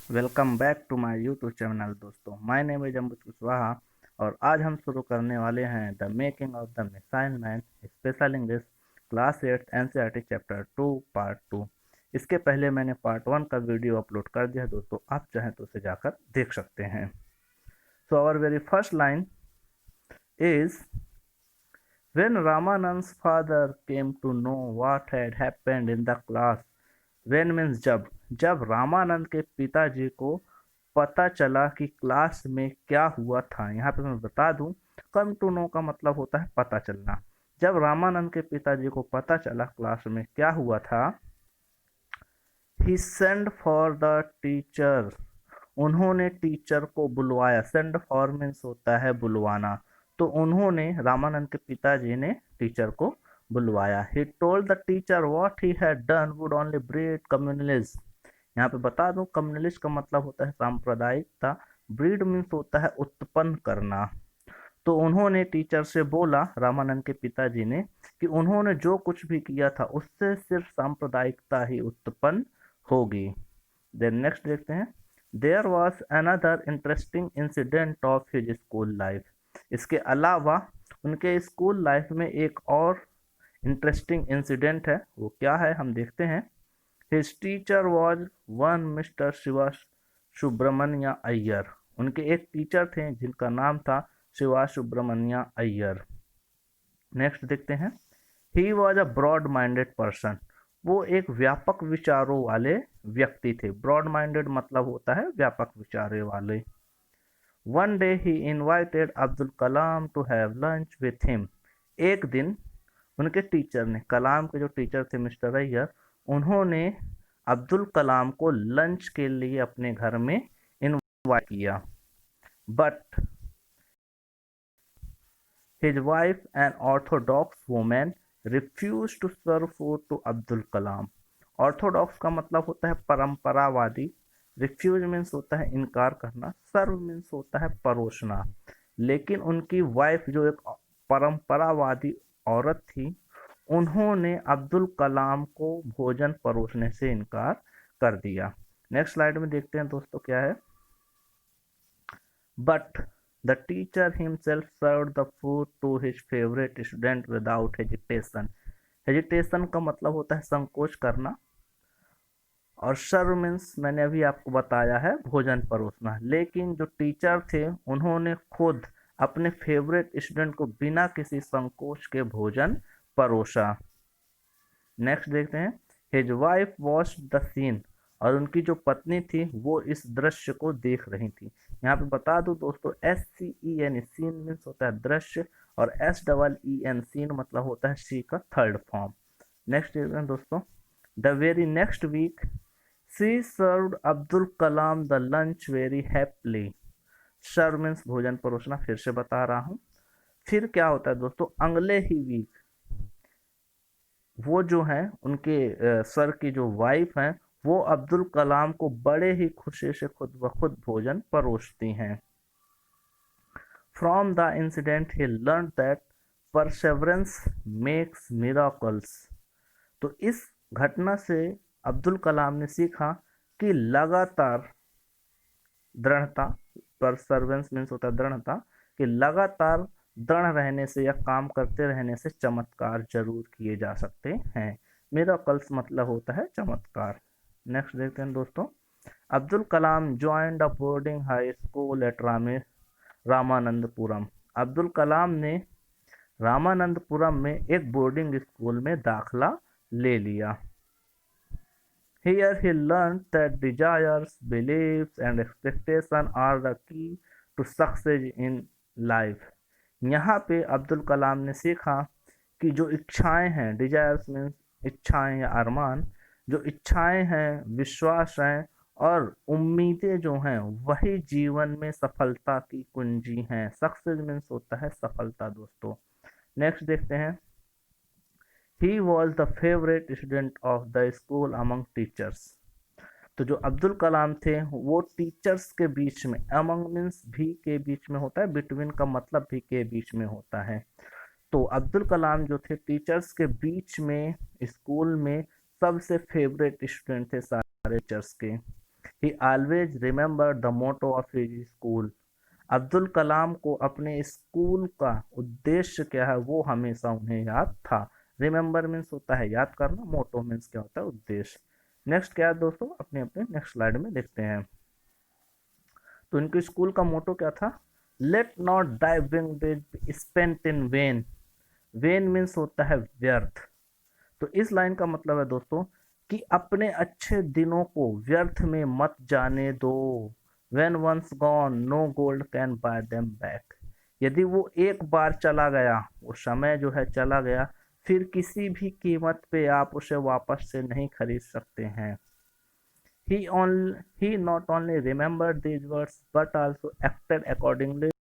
Welcome back to my YouTube channel दोस्तों। My name is Amrit Kushwaha और आज हम शुरू करने वाले हैं the making of the missile man special English class 8 NCERT chapter 2 part 2। इसके पहले मैंने पार्ट 1 का वीडियो अपलोड कर दिया दोस्तों, आप चाहें तो उसे जाकर देख सकते हैं। So our very first line is when Ramanand's father came to know what had happened in the class। when means जब रामानंद के पिताजी को पता चला कि क्लास में क्या हुआ था। यहाँ पे मैं बता दूं, कम टू नो का मतलब होता है पता चलना। जब रामानंद के पिताजी को पता चला क्लास में क्या हुआ था, ही सेंड फॉर द टीचर। उन्होंने टीचर को बुलवाया। सेंड फॉर मीन्स होता है बुलवाना। तो उन्होंने, रामानंद के पिताजी ने टीचर को बुलवाया। He told the teacher what he had done would only breed communalism. यहाँ पे बता दूं, कम्युनलिस्ट का मतलब होता है सांप्रदायिकता। ब्रीड मीन्स होता है उत्पन्न करना। तो उन्होंने टीचर से बोला, रामानंद के पिताजी ने, कि उन्होंने जो कुछ भी किया था उससे सिर्फ सांप्रदायिकता ही उत्पन्न होगी। देन नेक्स्ट देखते हैं, there was another interesting incident of his school life. इसके अलावा उनके स्कूल लाइफ में एक और इंटरेस्टिंग इंसिडेंट है। वो क्या है, हम देखते हैं। His teacher was one mister Shiva Subramanya Iyer. उनके एक टीचर थे जिनका नाम था शिवा सुब्रमण्य अय्यर। नेक्स्ट देखते हैं, he was a broad minded person. वो एक व्यापक विचारों वाले व्यक्ति थे। ब्रॉड माइंडेड मतलब होता है व्यापक विचारों वाले। One day he invited Abdul Kalam to have lunch with him. एक दिन उनके टीचर ने, कलाम के जो टीचर थे मिस्टर अय्यर, उन्होंने अब्दुल कलाम को लंच के लिए अपने घर में इनवाइट किया। But his wife, an orthodox woman, refused to serve food to Abdul Kalam. Orthodox का मतलब होता है परंपरावादी। रिफ्यूज मीन्स होता है इनकार करना। सर्व मीन्स होता है परोसना। लेकिन उनकी वाइफ जो एक परंपरावादी औरत थी, उन्होंने अब्दुल कलाम को भोजन परोसने से इनकार कर दिया। नेक्स्ट स्लाइड में देखते हैं दोस्तों क्या है। But the teacher himself served the food to his favorite student without hesitation। hesitation का मतलब होता है संकोच करना, और सर्व मीन्स मैंने अभी आपको बताया है भोजन परोसना। लेकिन जो टीचर थे उन्होंने खुद अपने फेवरेट स्टूडेंट को बिना किसी संकोच के भोजन परोसा। नेक्स्ट देखते हैं, his wife watched the scene. और उनकी जो पत्नी थी वो इस दृश्य को देख रही थी। यहाँ पे बता दूं दोस्तों, SCEN सीन मीन्स होता है दृश्य, और SEEN सीन मतलब होता है सी का थर्ड फॉर्म। नेक्स्ट देखते हैं दोस्तों, the very next week she served Abdul Kalam the lunch very happily. Serve means भोजन परोसना, फिर से बता रहा हूँ। फिर क्या होता है दोस्तों, अगले ही वीक वो जो है उनके सर की जो वाइफ हैं, वो अब्दुल कलाम को बड़े ही खुशी से खुद ब खुद भोजन परोसती हैं। From the incident he learn that Perseverance makes miracles. तो इस घटना से अब्दुल कलाम ने सीखा कि लगातार दृढ़ता, परसेवरेंस मीन्स होता है दृढ़ता, कि लगातार दृढ़ रहने से या काम करते रहने से चमत्कार जरूर किए जा सकते हैं। मिराकल्स मतलब होता है चमत्कार। नेक्स्ट देखते हैं दोस्तों, Abdul Kalam joined a boarding high school at Ramanathapuram. Abdul Kalam ने रामानंदपुरम में एक बोर्डिंग स्कूल में दाखला ले लिया। Here he learned that desires, beliefs and expectations are the key to success in life। यहाँ पे अब्दुल कलाम ने सीखा कि जो इच्छाएं हैं, डिजायर्स मीन्स इच्छाएं या अरमान, जो इच्छाएं हैं, विश्वास हैं और उम्मीदें जो हैं, वही जीवन में सफलता की कुंजी हैं। सक्सेस मीन्स होता है सफलता दोस्तों। नेक्स्ट देखते हैं, he was the favourite student of the school among teachers. तो जो अब्दुल कलाम थे वो टीचर्स के बीच में, अमंग मीन्स भी के बीच में होता है, बिटवीन का मतलब भी के बीच में होता है। तो अब्दुल कलाम जो थे टीचर्स के बीच में, स्कूल में सबसे फेवरेट स्टूडेंट थे सारे टीचर्स के। He always remember the motto of his school. Abdul Kalam को अपने स्कूल का उद्देश्य क्या है वो हमेशा उन्हें याद था। रिमेम्बर मीन्स होता है याद करना, मोटो मीन्स क्या होता है उद्देश्य। नेक्स्ट क्या है दोस्तों, अपने अपने नेक्स्ट स्लाइड में देखते हैं। तो इनके स्कूल का मोटो क्या था, let not thy wing be spent in when. When means होता है व्यर्थ। तो इस लाइन का मतलब है दोस्तों कि अपने अच्छे दिनों को व्यर्थ में मत जाने दो। When once gone, no gold can buy them back। यदि वो एक बार चला गया, वो समय जो है चला गया, फिर किसी भी कीमत पे आप उसे वापस से नहीं खरीद सकते हैं। He not only remembered these words but also acted accordingly।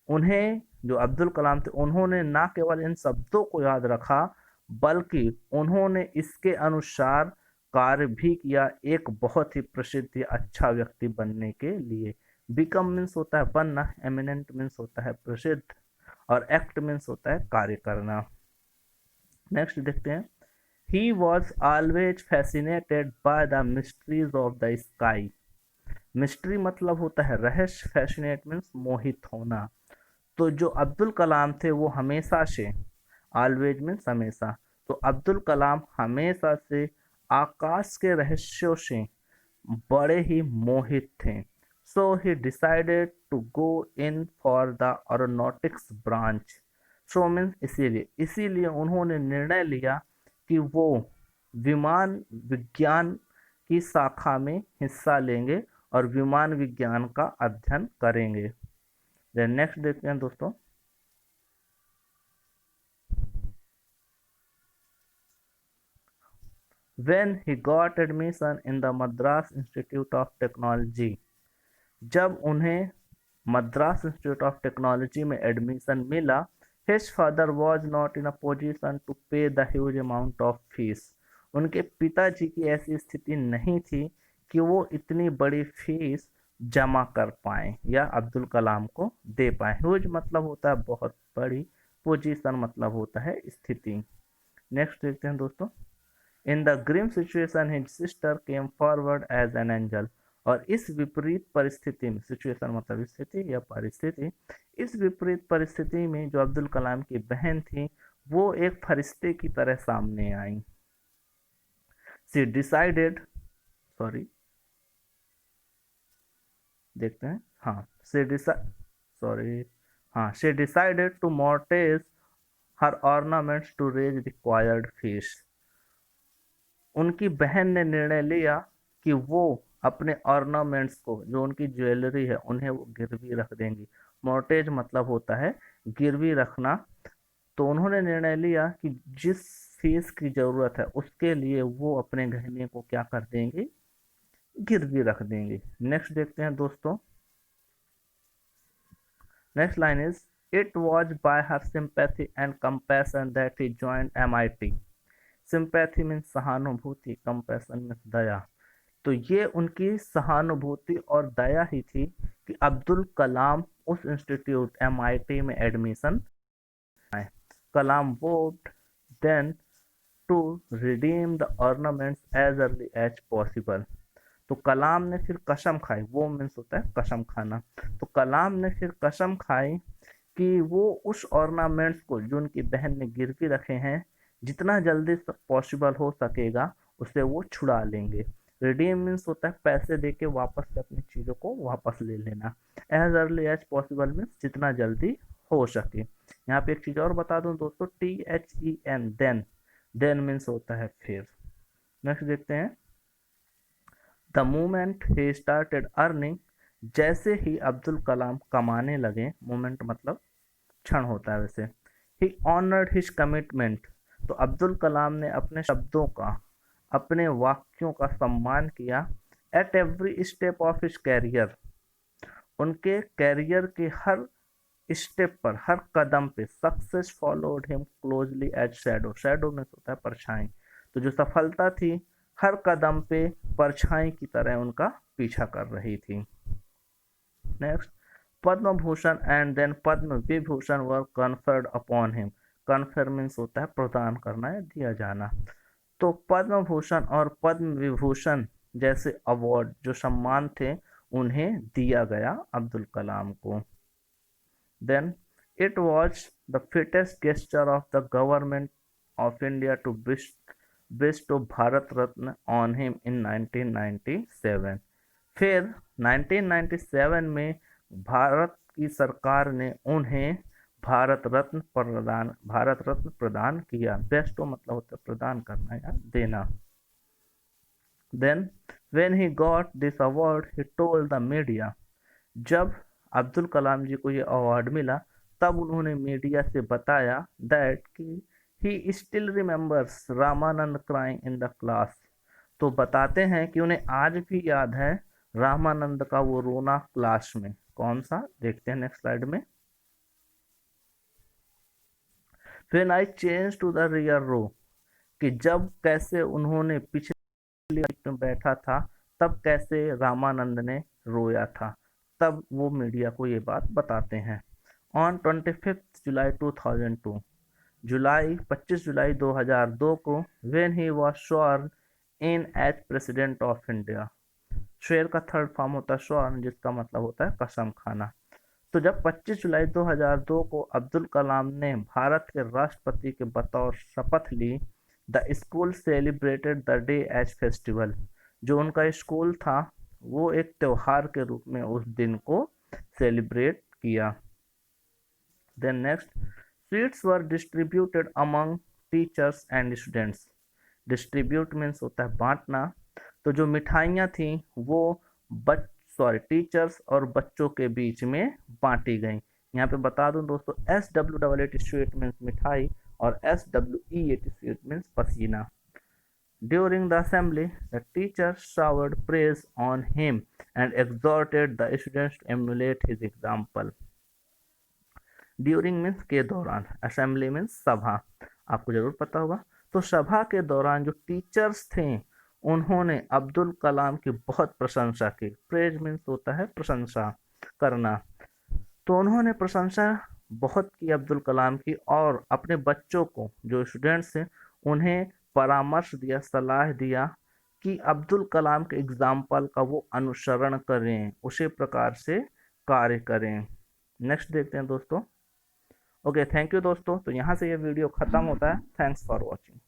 उन्हें, जो अब्दुल कलाम थे, उन्होंने ना केवल इन शब्दों को याद रखा बल्कि उन्होंने इसके अनुसार कार्य भी किया, एक बहुत ही प्रसिद्ध या अच्छा व्यक्ति बनने के लिए। बिकम मीन्स होता है बनना, एमिनेंट मीन्स होता है प्रसिद्ध, और एक्ट मीन्स होता है कार्य करना। नेक्स्ट देखते हैं। He was always fascinated by the mysteries of the sky. Mystery मतलब होता है रहस्य, फैसिनेट मीन्स मोहित होना। तो जो अब्दुल कलाम थे वो हमेशा से, ऑलवेज मीन्स हमेशा, तो अब्दुल कलाम हमेशा से आकाश के रहस्यों से बड़े ही मोहित थे। So he decided to go in for the aeronautics branch. So means इसीलिए उन्होंने निर्णय लिया कि वो विमान विज्ञान की शाखा में हिस्सा लेंगे और विमान विज्ञान का अध्ययन करेंगे। देन नेक्स्ट देखते हैं दोस्तों। When he got admission in the Madras Institute of Technology। जब उन्हें मद्रास इंस्टीट्यूट ऑफ टेक्नोलॉजी में एडमिशन मिला, his father was not in a position to pay the huge amount of fees। उनके पिताजी की ऐसी स्थिति नहीं थी कि वो इतनी बड़ी फीस जमा कर पाए या अब्दुल कलाम को दे पाए। ह्यूज मतलब होता है बहुत बड़ी, पोजीशन मतलब होता है स्थिति। नेक्स्ट देखते हैं दोस्तों। In the grim situation his sister came forward as an angel. और इस विपरीत परिस्थिति में, सिचुएशन मतलब स्थिति या परिस्थिति, इस विपरीत परिस्थिति में जो अब्दुल कलाम की बहन थी वो एक फरिश्ते की तरह सामने आई। सी डिसाइडेड, सॉरी देखते हैं, हाँ she decided to mortgage her ornaments to raise required fees. उनकी बहन ने निर्णय लिया कि वो अपने ऑर्नामेंट्स को, जो उनकी ज्वेलरी है, उन्हें वो गिरवी रख देंगी। मॉर्टेज मतलब होता है गिरवी रखना। तो उन्होंने निर्णय लिया कि जिस फीस की जरूरत है उसके लिए वो अपने गहने को क्या कर देंगे, गिरवी रख देंगे। नेक्स्ट देखते हैं दोस्तों। Next line is, it was by her sympathy and compassion that he joined MIT। Sympathy means सहानुभूति, कंपैशन मीन्स दया। तो ये उनकी सहानुभूति और दया ही थी कि अब्दुल कलाम उस इंस्टीट्यूट MIT में एडमिशन आए। कलाम वोट देन to redeem the ornaments as early as possible. तो कलाम ने फिर कसम खाई, वो मीन्स होता है कसम खाना। तो कलाम ने फिर कसम खाई कि वो उस ऑर्नामेंट्स को जो उनकी बहन ने गिरवी रखे हैं, जितना जल्दी पॉसिबल हो सकेगा उसे वो छुड़ा लेंगे। रिडीम मीन्स होता है पैसे देके वापस से अपनी चीज़ों को वापस ले लेना। As early as possible means जितना जल्दी हो सके। यहाँ पे एक चीज़ और बता दूं दोस्तों, THEN देन, देन मीन्स होता है फिर। नेक्स्ट देखते हैं। The moment he started earning. जैसे ही अब्दुल कलाम कमाने लगे, मोमेंट मतलब क्षण होता है वैसे, ही ऑनर्ड हिज कमिटमेंट। तो अब्दुल कलाम ने अपने शब्दों का, अपने वाक्यों का सम्मान किया। At every step of his career. उनके कैरियर के हर स्टेप पर, हर कदम पे, success followed him closely as shadow. Shadow में होता है परछाई। तो जो सफलता थी हर कदम पे परछाई की तरह उनका पीछा कर रही थी। Next, Padma Bhushan and then Padma Vibhushan were conferred upon him. Confer means होता है प्रदान करना या दिया जाना। तो पद्म भूषण और पद्म विभूषण जैसे अवार्ड जो सम्मान थे उन्हें दिया गया अब्दुल कलाम को। Then it was the fittest gesture of the government of India to bestow Bharat Ratna on him in 1997। फिर 1997 में भारत की सरकार ने उन्हें भारत रत्न प्रदान किया। बेस्टो मतलब होता है प्रदान करना या देना। Then when he got this award he told the media। जब अब्दुल कलाम जी को ये अवार्ड मिला तब उन्होंने मीडिया से बताया दैट कि he still remembers Ramanand crying in the class. तो बताते हैं कि उन्हें आज भी याद है रामानंद का वो रोना क्लास में। कौन सा, देखते हैं नेक्स्ट स्लाइड में। When I changed to the rear row कि जब कैसे उन्होंने पिछली सीट में बैठा था तब कैसे रामानंद ने रोया था, तब वो मीडिया को ये बात बताते हैं। ऑन 25 जुलाई 2002 25 जुलाई 2002 को when he was sworn in as president of India। शेर का थर्ड फॉर्म होता है स्वर्ण, जिसका मतलब होता है कसम खाना। तो जब 25 जुलाई 2002 को अब्दुल कलाम ने भारत के राष्ट्रपति के बतौर शपथ ली, the school celebrated the day as festival. जो उनका स्कूल था वो एक त्योहार के रूप में उस दिन को सेलिब्रेट किया। Then next, sweets were distributed among teachers and students. Distribute means होता है बांटना। तो जो मिठाइयाँ थी वो टीचर्स और बच्चों के बीच में बांटी गई। यहाँ पे बता दूं दोस्तों, SWEET स्वीट मीन्स मिठाई और SWEET स्वीट मीन्स पसीना। During the assembly the teacher showered praise on him and exhorted the students to emulate his example। During means के दौरान, असेंबली मीन्स सभा, आपको जरूर पता होगा। तो सभा के दौरान जो टीचर्स थे उन्होंने अब्दुल कलाम की बहुत प्रशंसा की। प्रेज मीन्स होता है प्रशंसा करना। तो उन्होंने प्रशंसा बहुत की अब्दुल कलाम की और अपने बच्चों को, जो स्टूडेंट्स हैं, उन्हें परामर्श दिया, सलाह दिया कि अब्दुल कलाम के एग्जाम्पल का वो अनुसरण करें, उसी प्रकार से कार्य करें। नेक्स्ट देखते हैं दोस्तों। ओके, थैंक यू दोस्तों। तो यहाँ से ये वीडियो खत्म होता है। Thanks for watching.